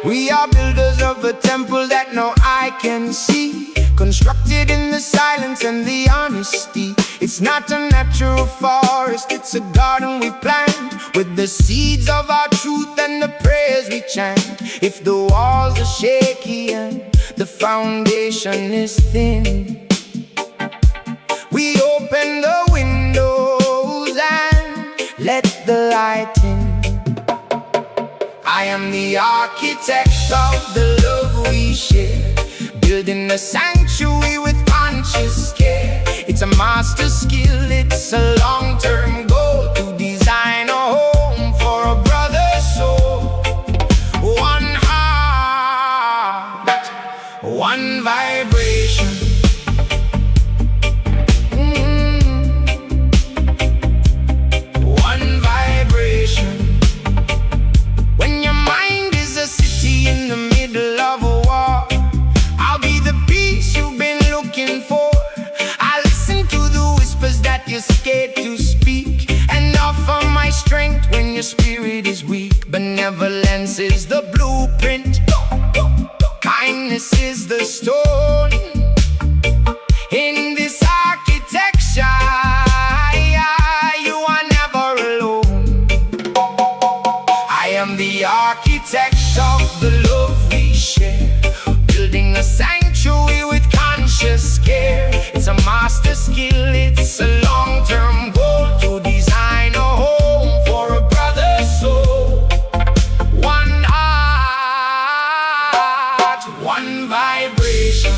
We are builders of a temple that no eye can see, constructed in the silence and the honesty. It's not a natural forest, it's a garden we plant, with the seeds of our truth and the prayers we chant. If the walls are shaky and the foundation is thin, we open the windows and let the light in. I am the architect of the love we share, building a sanctuary with conscious care. It's a master skill, it's a long-term goal, to design a home for a brother's soul. One heart, one vibration. One vibration. When your mind is a city in the middle of a war, I'll be the peace you've been looking for. I listen to the whispers that you're scared to speak, and offer my strength when your spirit is weak. Benevolence is the blueprint, kindness is the stone. In this architecture, you are never alone. I am the architect of the love we share, building a sanctuary with conscious care. It's a master skill, it's a long-term goal, to design a home for a brother's soul. One heart, one vibration.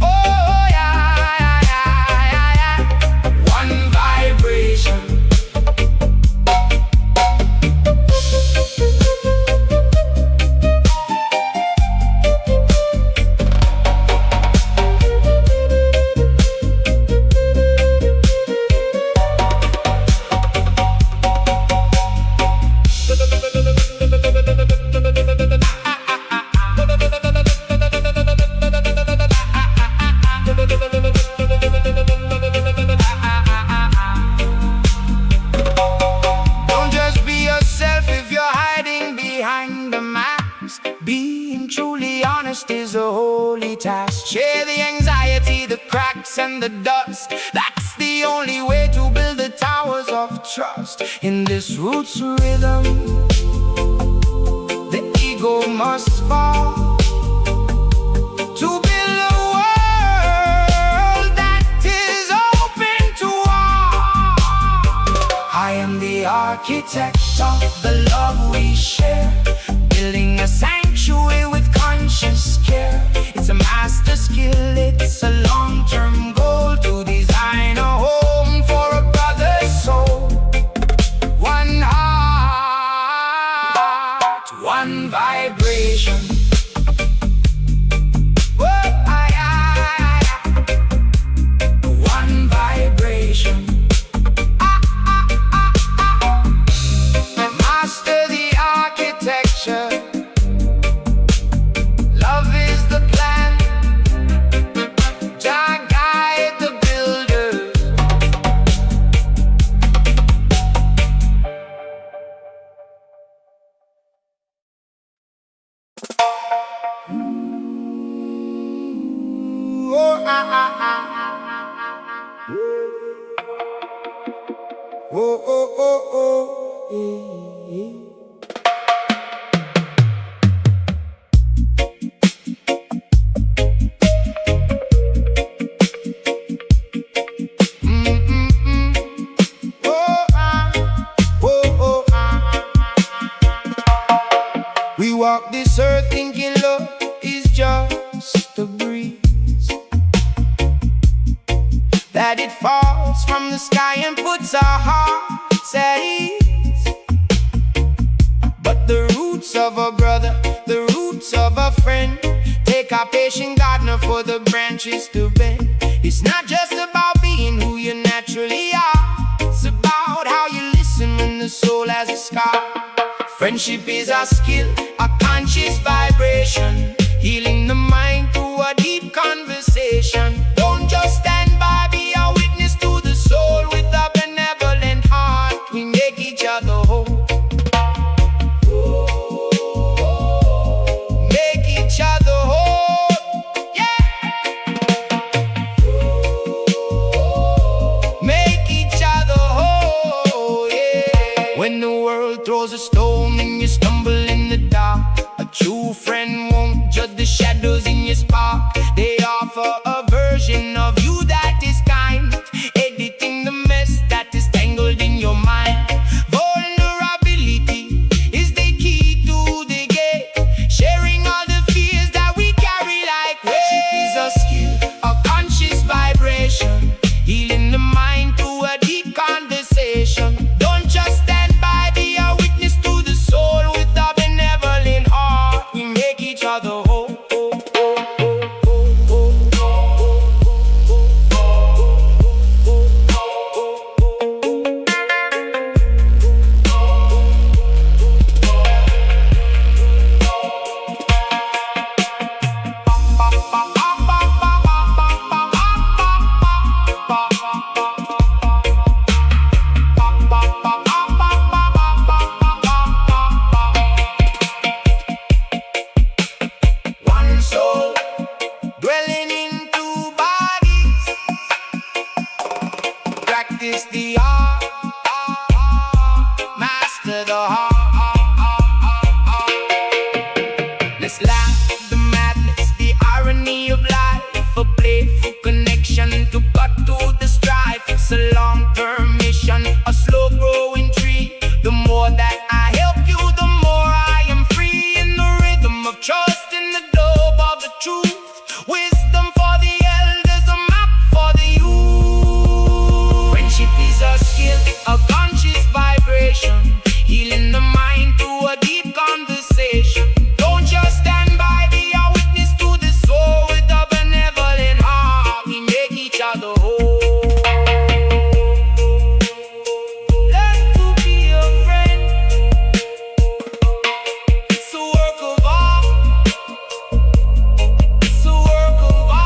Oh yeah, one vibration. Don't just be yourself if you're hiding behind the mask. Being truly honest is a holy task. Share the anxiety, the cracks and the dust. That's the only way to build the towers of trust. In this roots rhythm, the ego must fall, to build a world that is open to all. I am the architect of the love we share, building a sanctuary with conscious care. It's a master skill, it's a long-term goal, to design a home for a brother's soul. One heart, one vibration. One vibration. Master the architecture. Love is the plan. Jah guide the builders. Oh, oh, oh, oh, oh, yeah. We walk this earth thinking love is just a breeze, that it falls from the sky and puts our hearts at ease. patient gardener for the branches to bend. It's not just about being who you naturally are. It's about how you listen when the soul has a scar. Friendship is a skill, a conscious vibration, healing the mind through a deep conversation. Don't just stand by, be a witness to the soul. With a benevolent heart, we make each other whole. Make each other whole, yeah. Make each other whole, yeah. When the world throws a stone and you stumble in the dark, a true friend won't judge the shadows in your spark. They offer a version of you that is kind, editing the mess that is tangled in your mind. Vulnerability is the key to the gate, sharing all the fears that we carry like weight. Is a skill, a conscious vibration, healing the mind through a deep conversation. Don't just stand by, be a witness to the soul. With a benevolent heart, we make each other whole. One soul dwelling in two bodies. Practice the art, master the heart. Let's laugh the madness, the irony of life, a playful connection to cut through the strife. It's a long-term mission, a slow-growing tree. The more that I help you, the more I am free. In the rhythm of trust, in the globe of the truth. Wisdom for the elders, a map for the youth. Friendship is a skill, a conscious vibration, healing the mind through a deep conversation. Don't just stand by, be a witness to the soul. With a benevolent heart, we make each other whole. Learn to be a friend. It's a work of art. It's a work of art.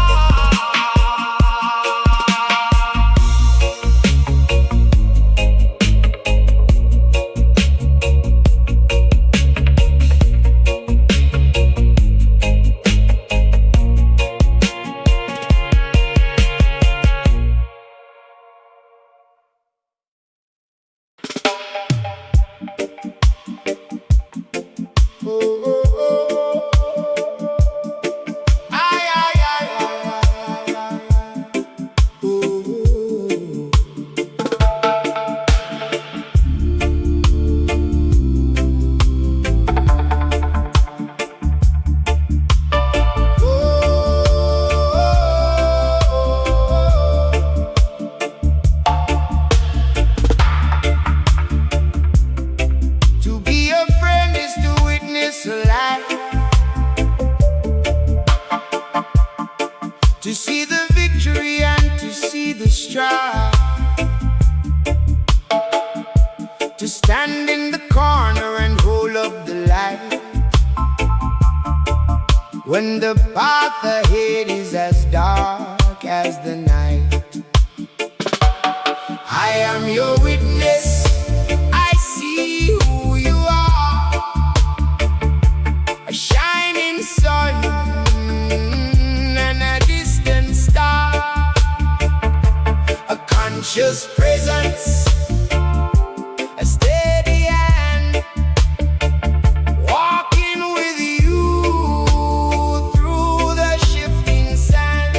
To be a friend is to witness a life, to see the victory and to see the strife, to stand in the corner and hold up the light when the path ahead is as dark as the night. I am your witness, I see who you are, a shining sun and a distant star, a conscious presence, a steady hand, walking with you through the shifting sand.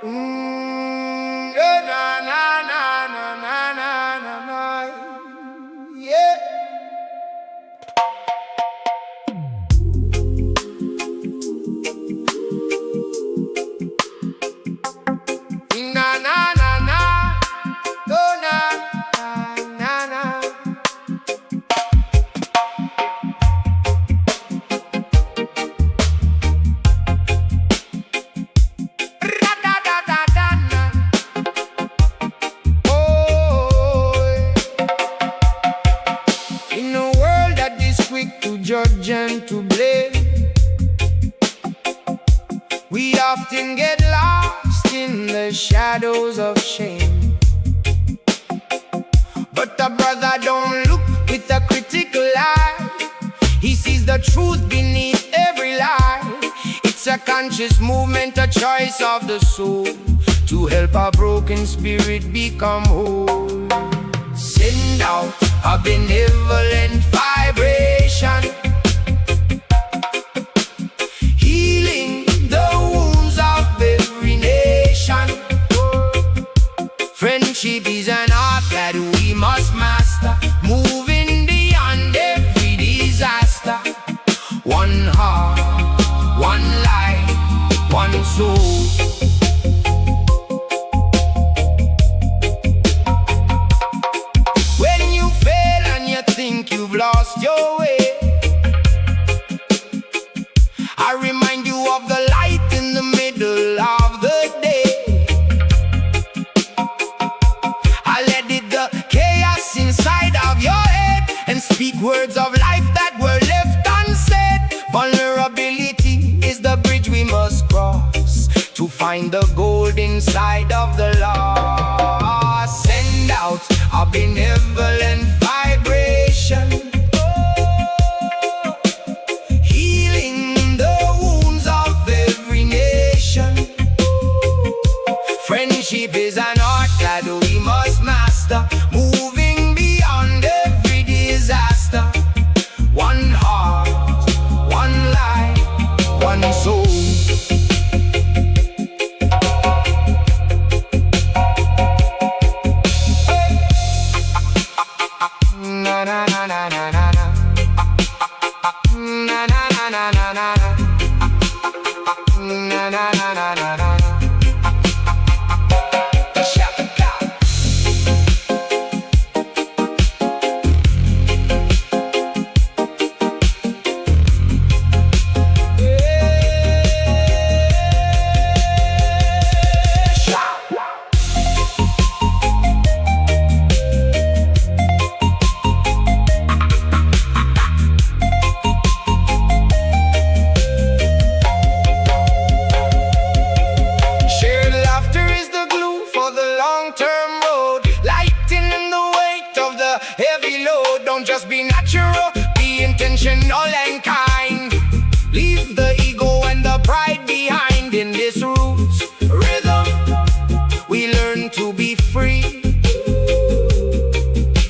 Na na na na na na na na. Yeah. Na na na na. Oh na na na. To judge and to blame, we often get lost in the shadows of shame. But the brother don't look with a critical eye. He sees the truth beneath every lie. It's a conscious movement, a choice of the soul, to help a broken spirit become whole. Send out a benevolent vibration, healing the wounds of every nation. Friendship is an art that we must master, moving beyond every disaster. One heart, one life, one soul. You've lost your way, I remind you of the light in the middle of the day. I let it the chaos inside of your head and speak words of life that were left unsaid. Vulnerability is the bridge we must cross to find the gold inside of the lost. Send out a benevolent vibration, healing the wounds of every nation. Friendship is an art that we must master, moving beyond every disaster. One heart, one life, one soul. Na na na na na na na. Na na na na na na na. Na na na na na na. Heavy load, don't just be natural, be intentional and kind. Leave the ego and the pride behind. In this roots rhythm, we learn to be free.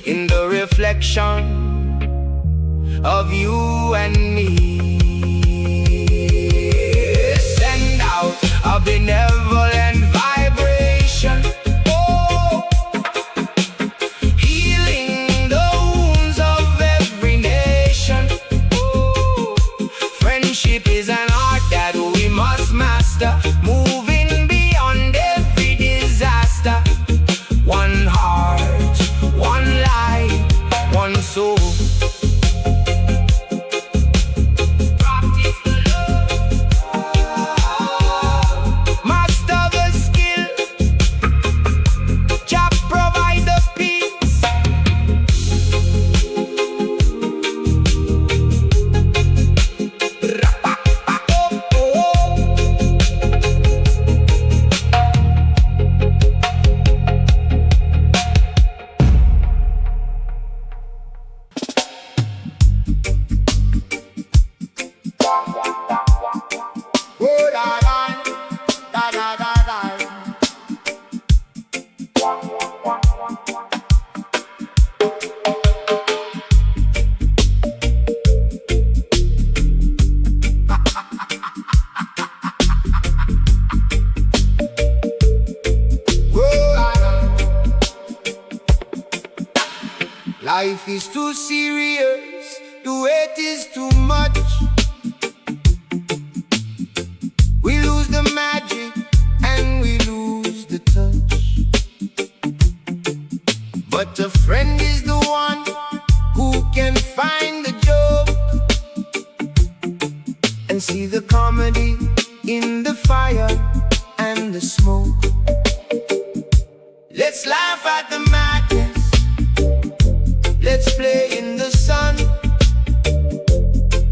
In the reflection of you and me, send out a benevolent vibration, moving beyond every disaster. One heart, one life, one soul. Life is too serious, the weight is too much. We lose the magic and we lose the touch. But a friend is the one who can find the joke and see the comedy in the fire and the smoke. Let's laugh at the madness, let's play in the sun.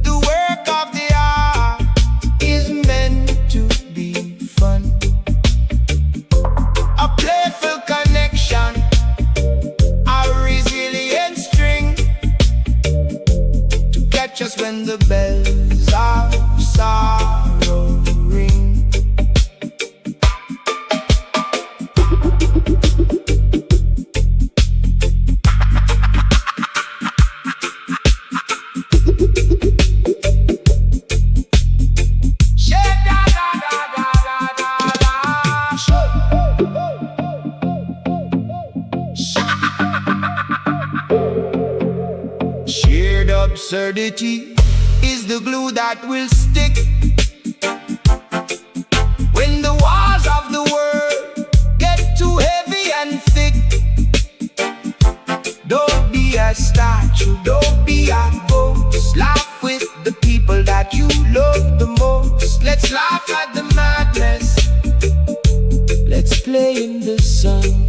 The work of the art is meant to be fun. A playful connection, a resilient string to catch us when the bells of sorrow ring. Shared absurdity is the glue that will stick when the walls of the world get too heavy and thick. Don't be a statue, don't be a ghost. Laugh with the people that you love the most. Let's laugh at the madness, let's play in the sun.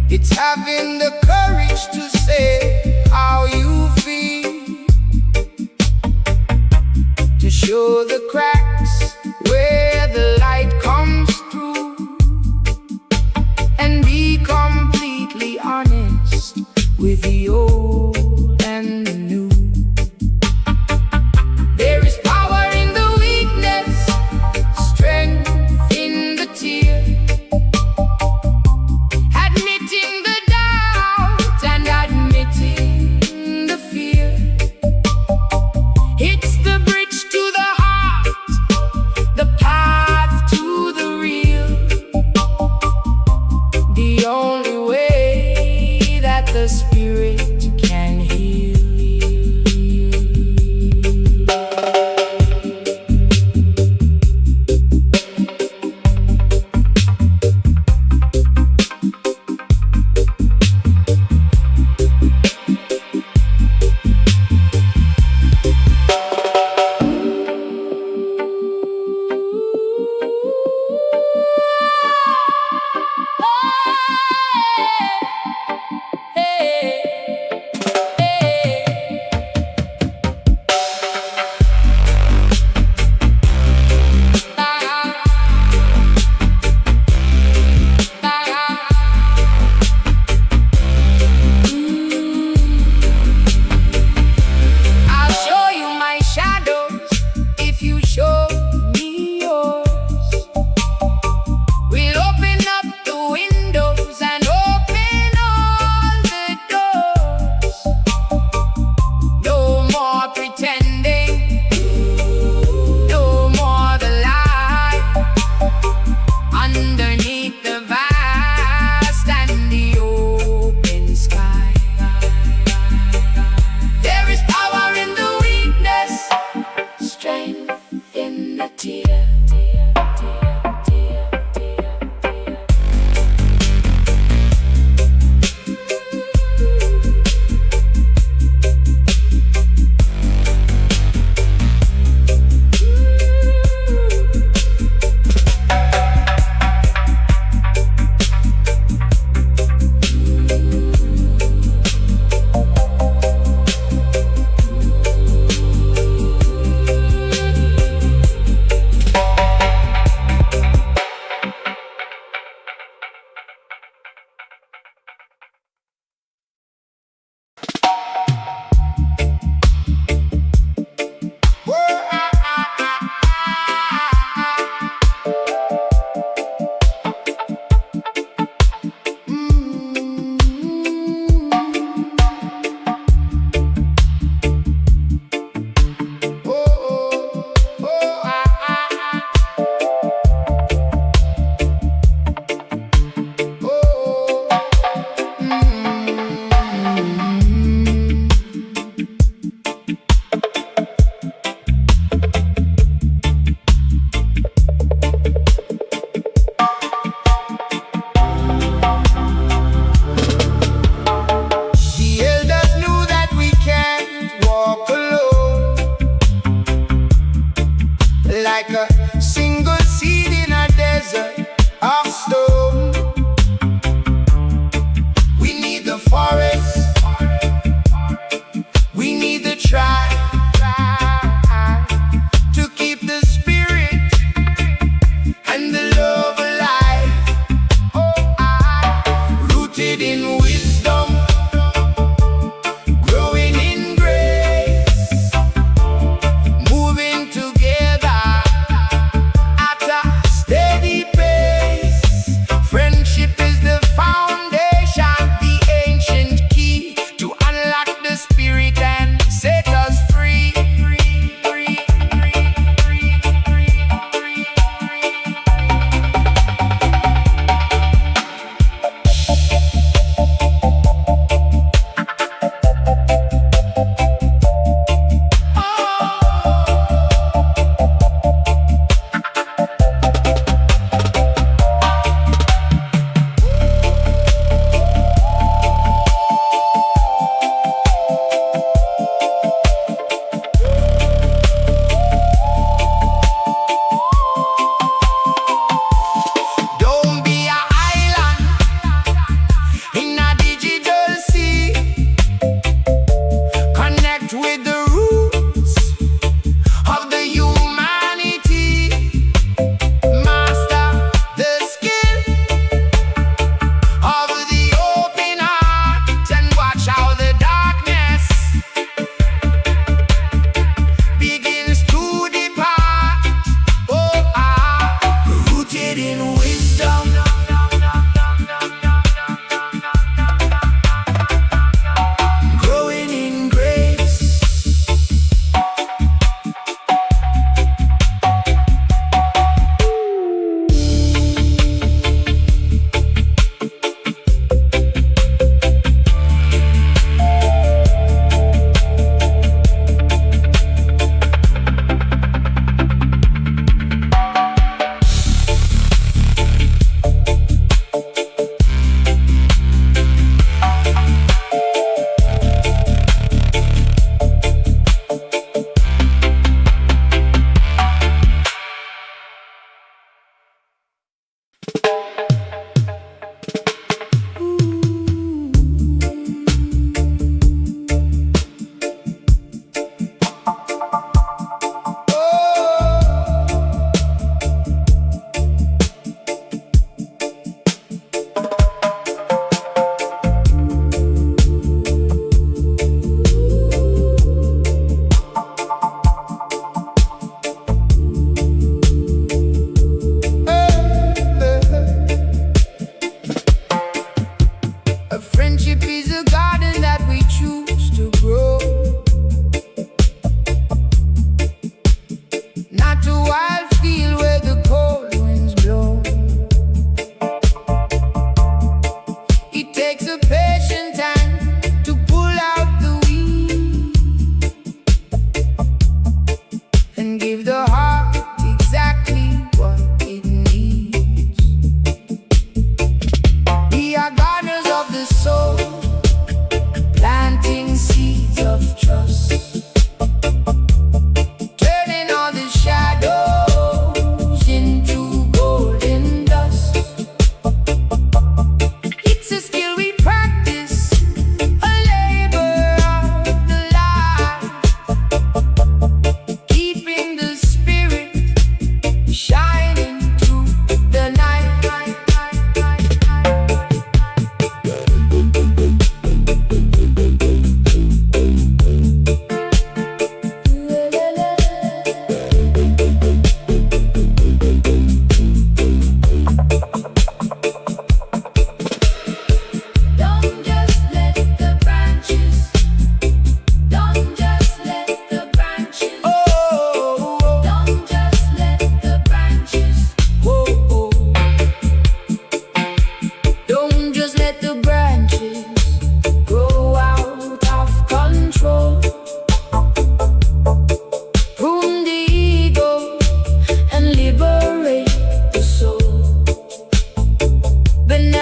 It's having the courage to say how you feel, to show the cracks where the light comes through, and be completely honest with the old and the new. There is power in the weakness, strength in the tear. Admitting the doubt and admitting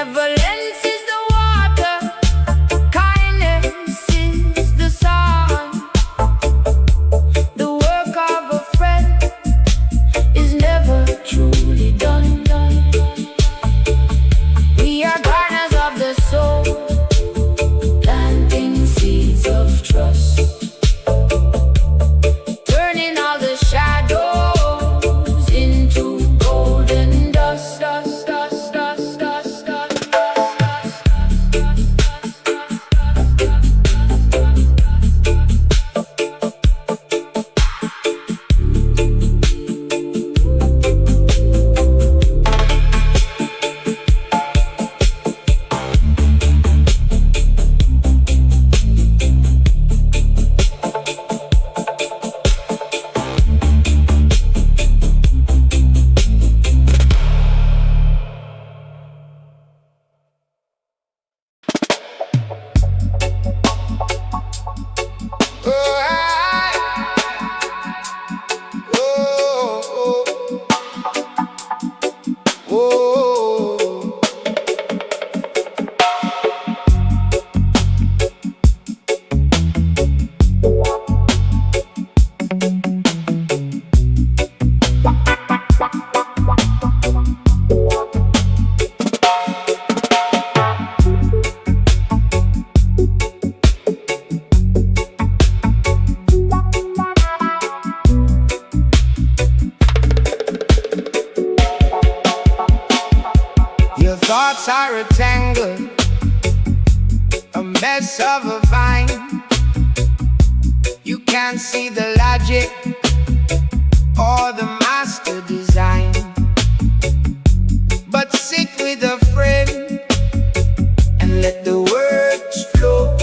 Benevolence is the water, kindness is the sun. The work of a friend is never truly done. We are gardeners of the soul, planting seeds of trust, turning all the shadows into golden dust. Your thoughts are a tangle, a mess of a vine. You can't see the logic or the master design. But sit with a friend and let the words flow,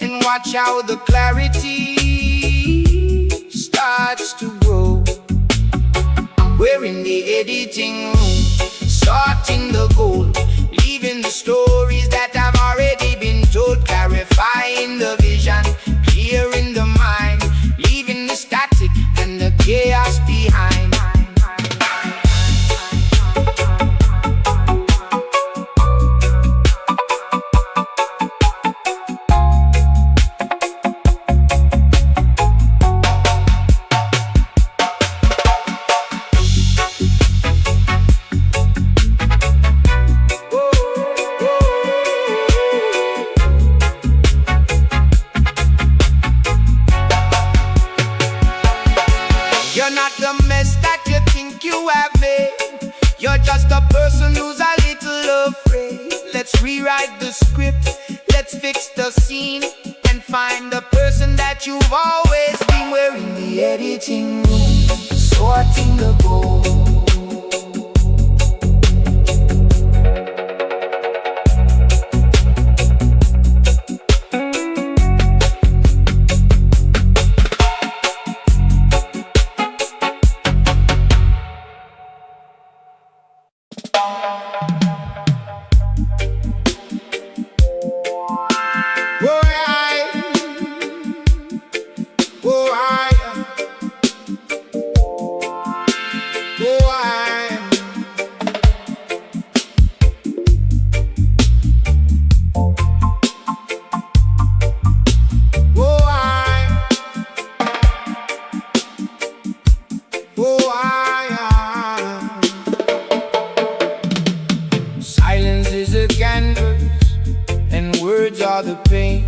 and watch how the clarity starts to grow. We're in the editing room, sorting the gold, leaving the stories that have already been told, clarifying the vision, clearing the mind, leaving the static and the chaos behind. You're not the mess that you think you have made. You're just a person who's a little afraid. Let's rewrite the script, let's fix the scene, and find the person that you've always been. We're in the editing room, sorting the gold. Silence is a canvas, and words are the paint.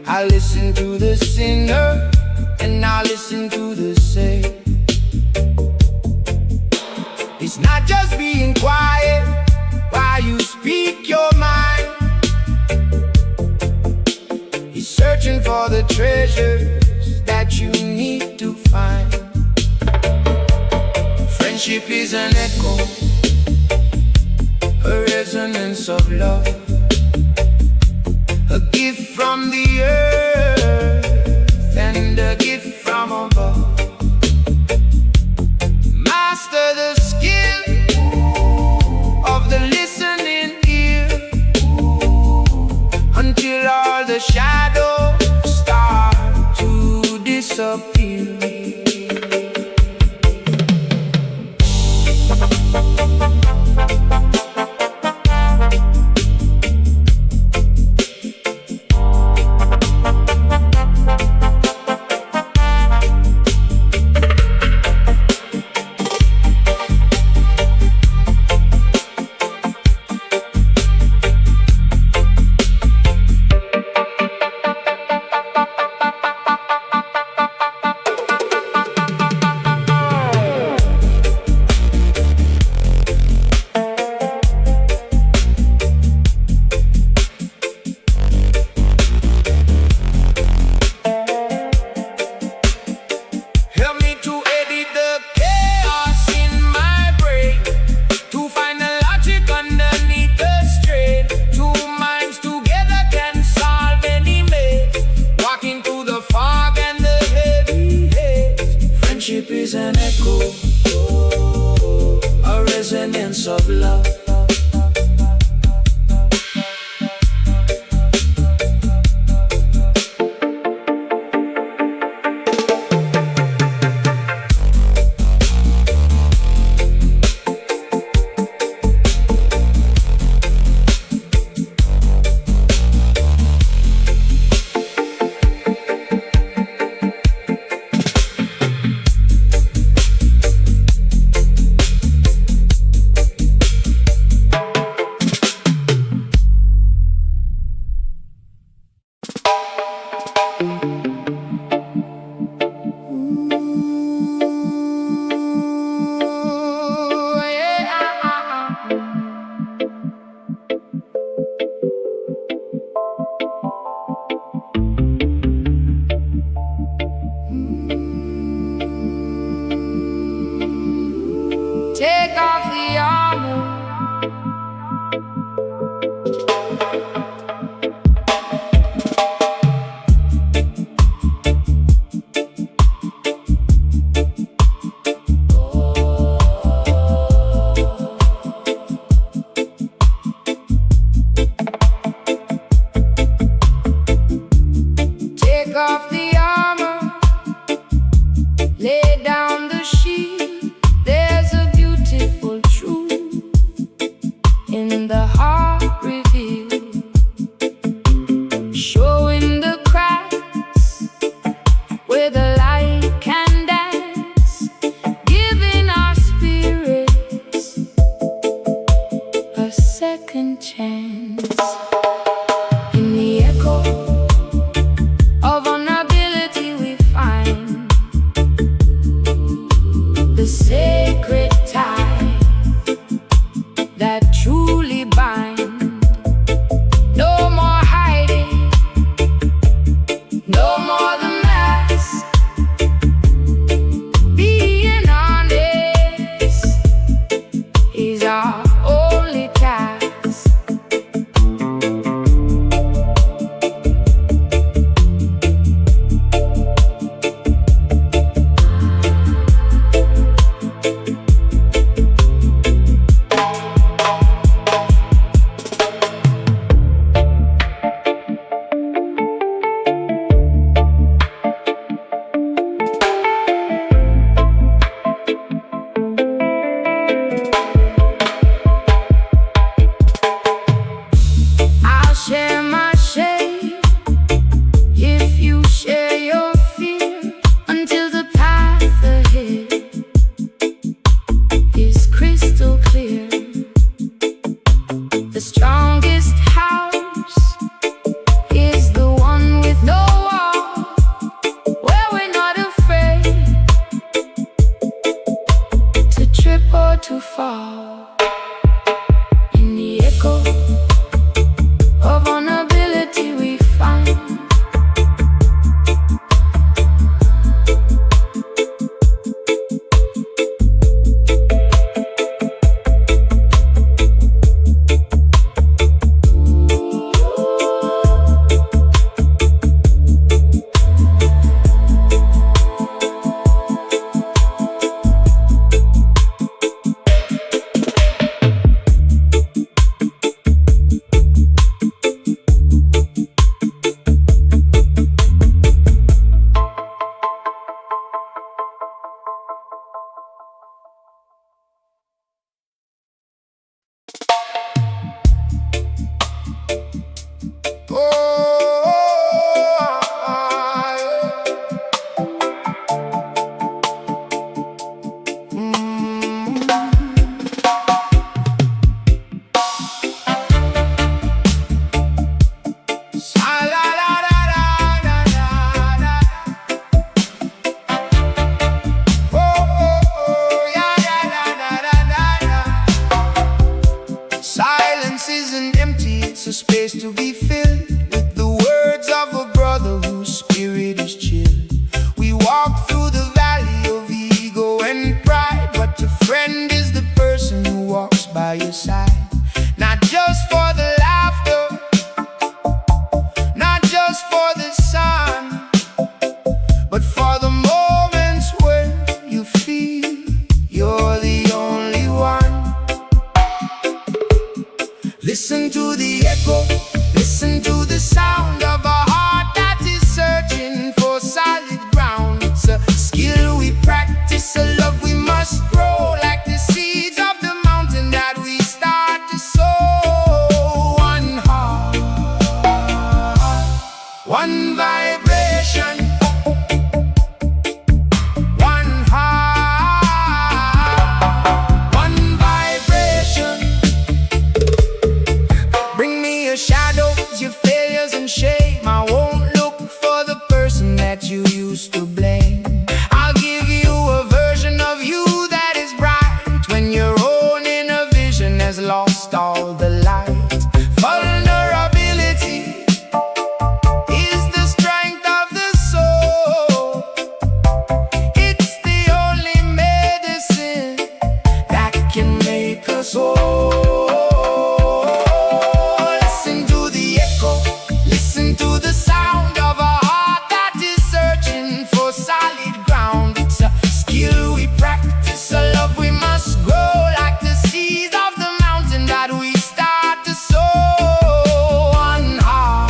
I listen to the sinner, and I listen to the saint. It's not just being quiet while you speak your mind. He's searching for the treasures that you need to find. Friendship is an echo, a resonance of love, a gift from the earth and a gift from above. Master the skill of the listening ear until all the shadows start to disappear. fragrance of love. Take off the armor. Take off the armor. Lay down the shield. There's a beautiful truth in the heart revealed, showing the cracks where the light can dance, giving our spirits a second chance. In the echo of vulnerability we find the sacred tie that truly binds. No more hiding, no more the mask. Being honest is our only task. I'll share my shame if you share your fear, until the path ahead is crystal clear. The strongest house is the one with no wall, where we're not afraid to trip or to fall. In the echo of vulnerability we find Silence isn't empty, it's a space to be filled with the words of a brother whose spirit is chilled. We walk through the valley of ego and pride, but a friend is the person who walks by your side. Not just for the laughter, not just for the sun, but for the moments when you feel you're the only one. Listen to the echo, listen to the sound of a heart that is searching for solid ground. It's a skill we practice, a love we must grow, like the seeds of the mountain that we start to sow. One heart, one vibration. One heart, one vibration. Bring me your shadows, your failures and shame. I won't look for the person that you used to blame. I'll give you a version of you that is bright when your own inner vision has lost all the light. Vulnerability is the strength of the soul. It's the only medicine that can make us whole. Listen to the echo, listen to the sound of a heart that is searching for solid ground. It's a skill we practice, a love we must grow, like the seeds of the mountain that we start to sow. One heart,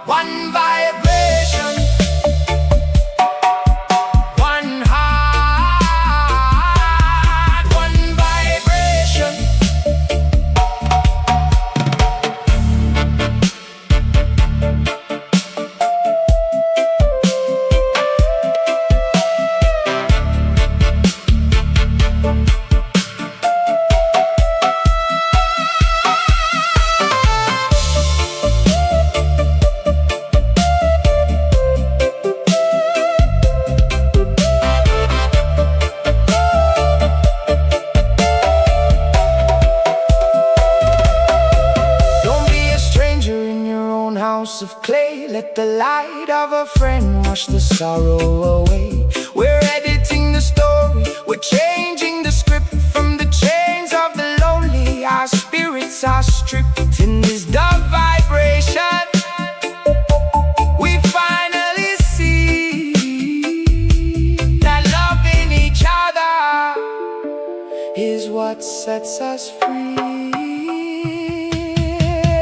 one vibration. One heart, one vibration. Don't be a stranger in your own house of clay. Let the light of a friend wash the sorrow away. We're editing the story, we're changing the script. From the chains of the lonely, our spirits are stripped. In this dub vibration, we finally see that loving each other is what sets us free.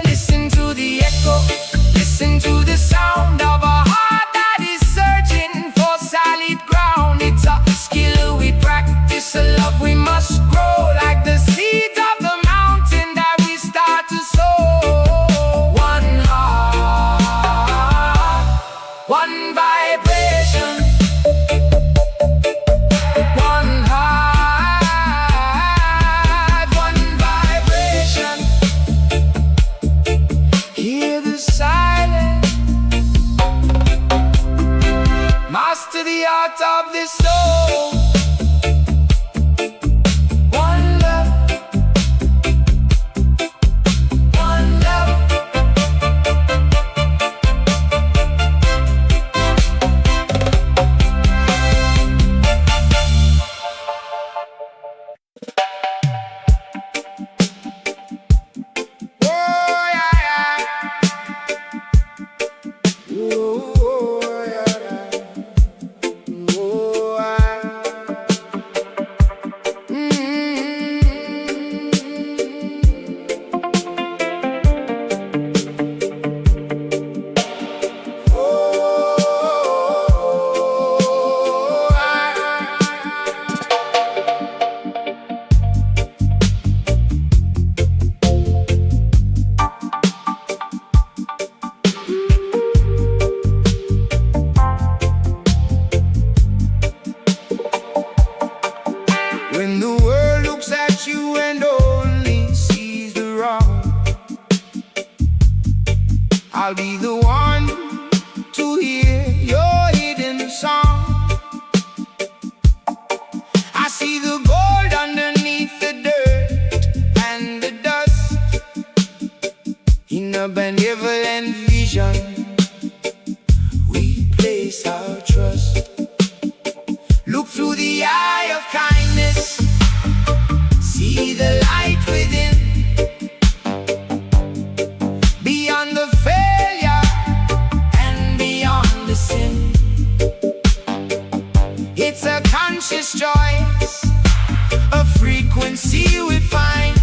Listen to the echo, listen to the sound of a heart that is searching for solid ground. It's a skill we practice, a love we must grow, like the seeds of the mountain that we start to sow. One heart, one vibration. One heart, one vibration. Hear the silence, master the art of this soul. One love, one love. Oh yeah, yeah. Oh yeah, yeah. Oh, When the world looks at you and only sees the wrong, I'll be the one to hear your hidden song. I see the gold underneath the dirt and the dust. In a benevolent vision, we place our trust. Look through the eye of kindness, see the light within. Beyond the failure and beyond the sin, it's a conscious choice, a frequency we find.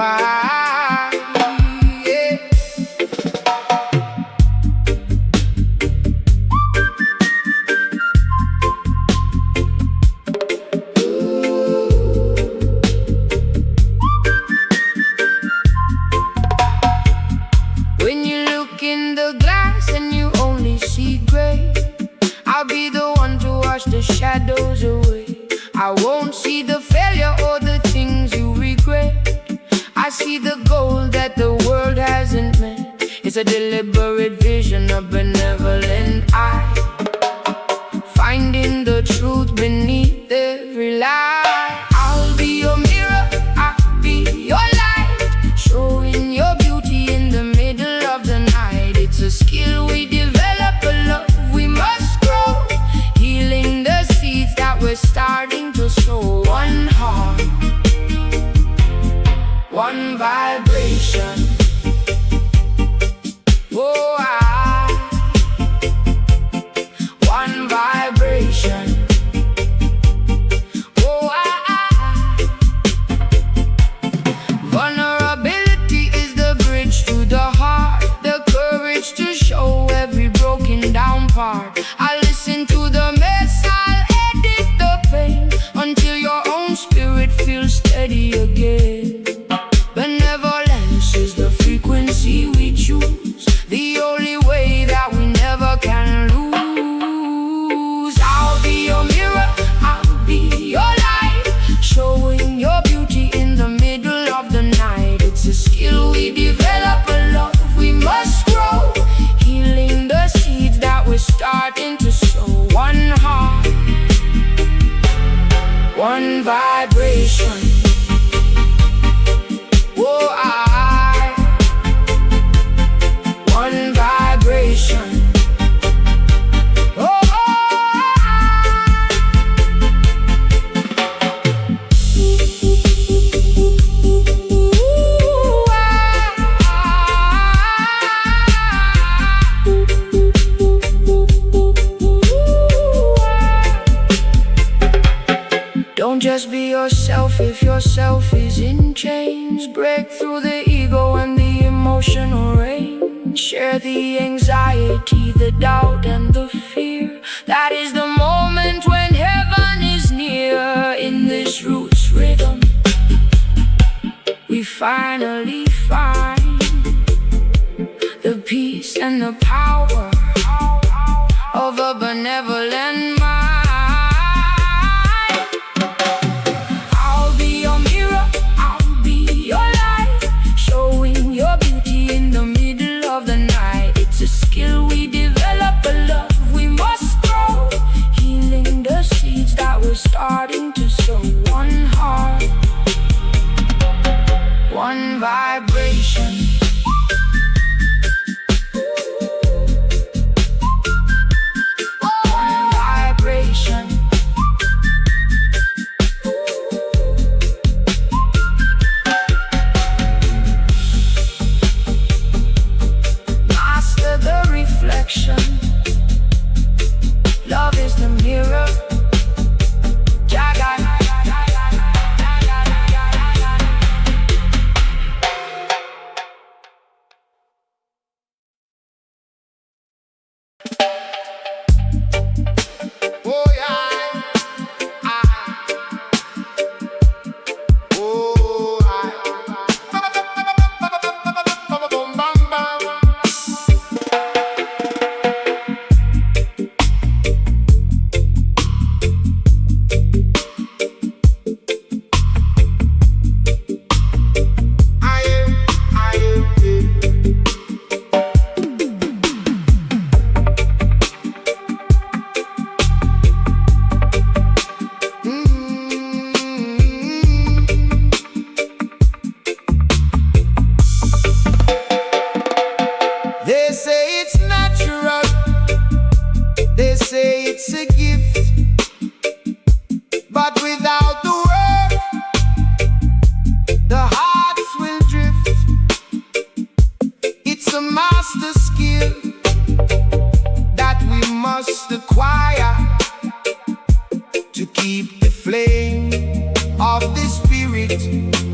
mind. Yeah. When you look in the glass and you only see gray, I'll be the one to wash the shadows away. I won't see the failure or the things you regret. I see the goal that the world hasn't met. It's a deliberate vision, a benevolent eye, finding the truth beneath every lie. I'll be your mirror, I'll be your light, showing your beauty in the middle of the night. It's a skill we develop, a love we must grow, healing the seeds that we're starting to sow. One heart, one vibration. Oh, one vibration. Oh, vulnerability is the bridge to the heart, the courage to show every broken down part. I listen to the mess, I'll edit the pain until your own spirit feels steady again. Benevolence is the frequency we choose, the only way that we never can lose. I'll be your mirror, I'll be your light, showing your beauty in the middle of the night. It's a skill we develop, a love we must grow, healing the seeds that we're starting to sow. One heart, one vibration. Oh, one vibration. Oh, don't just be yourself if yourself is in chains. Break through the ego and the emotional rain. Share the anxiety, the doubt and the fear. That is the moment when heaven is near. In this roots rhythm, we finally find the peace and the power of a benevolent mind. I'll be your mirror, I'll be your light, showing your beauty in the middle of the night. It's a skill we develop, a love we must grow, healing the seeds that we're starting to sow. One heart, one vibration. One vibration. Master the reflection. Love is the mirror. Jaga.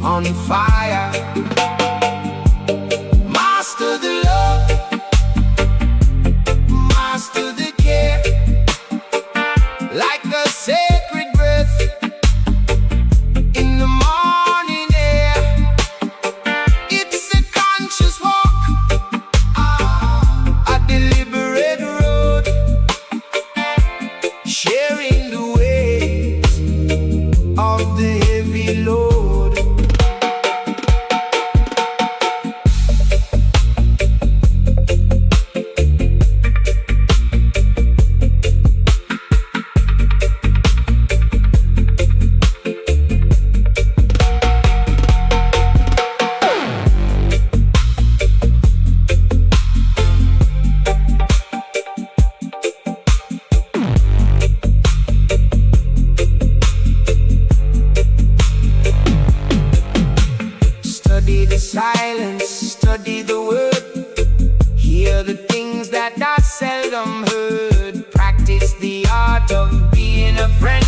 on fire. Master the love, master the care, like the sacred breath in the morning air. It's a conscious walk, a deliberate road, sharing the weight of the heavy load. Study the silence, study the word, hear the things that are seldom heard. Practice the art of being a friend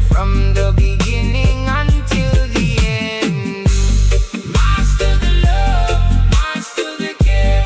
from the beginning until the end. Master the love, master the care.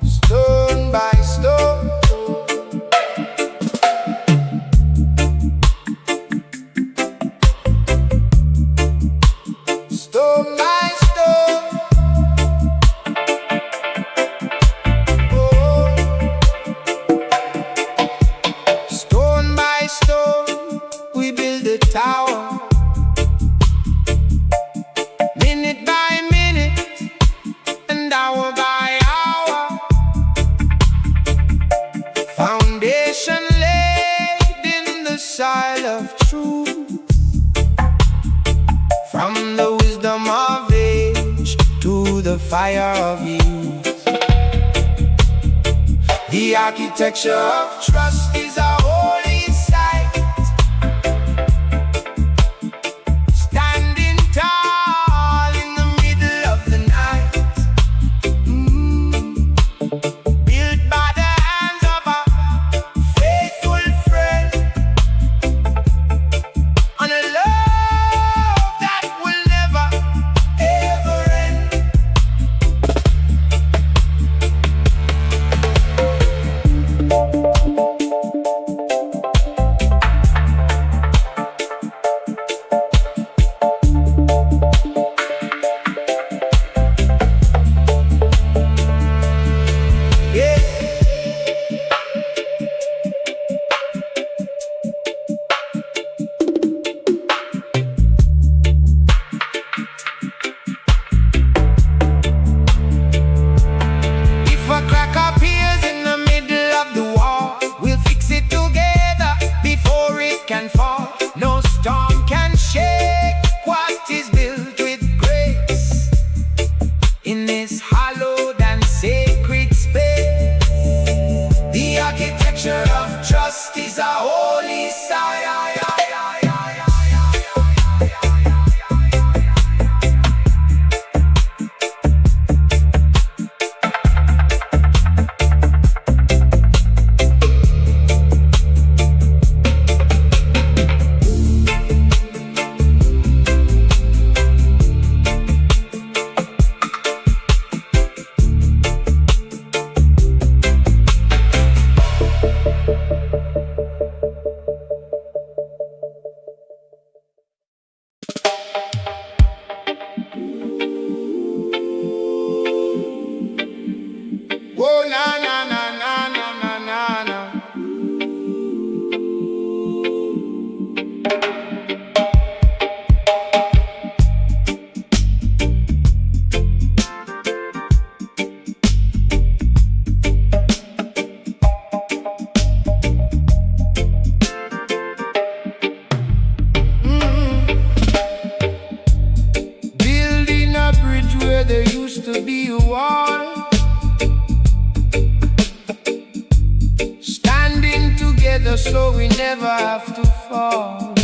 Stone by stone, stone by stone, oh. Stone by stone, we build a tower. Minute by minute and hour by hour. Foundation laid in the soil of truth, from the wisdom of age to the fire of youth. The architecture of trust is a holy sight, standing tall in the middle of the night. Built by the hands of a faithful friend, on a love that will never ever end. If a crack appears in the middle of the wall, we'll fix it together before it can fall. No storm can shake what is built with grace in this hallowed and sacred space. The architecture of trust is a holy site. together so we never have to fall.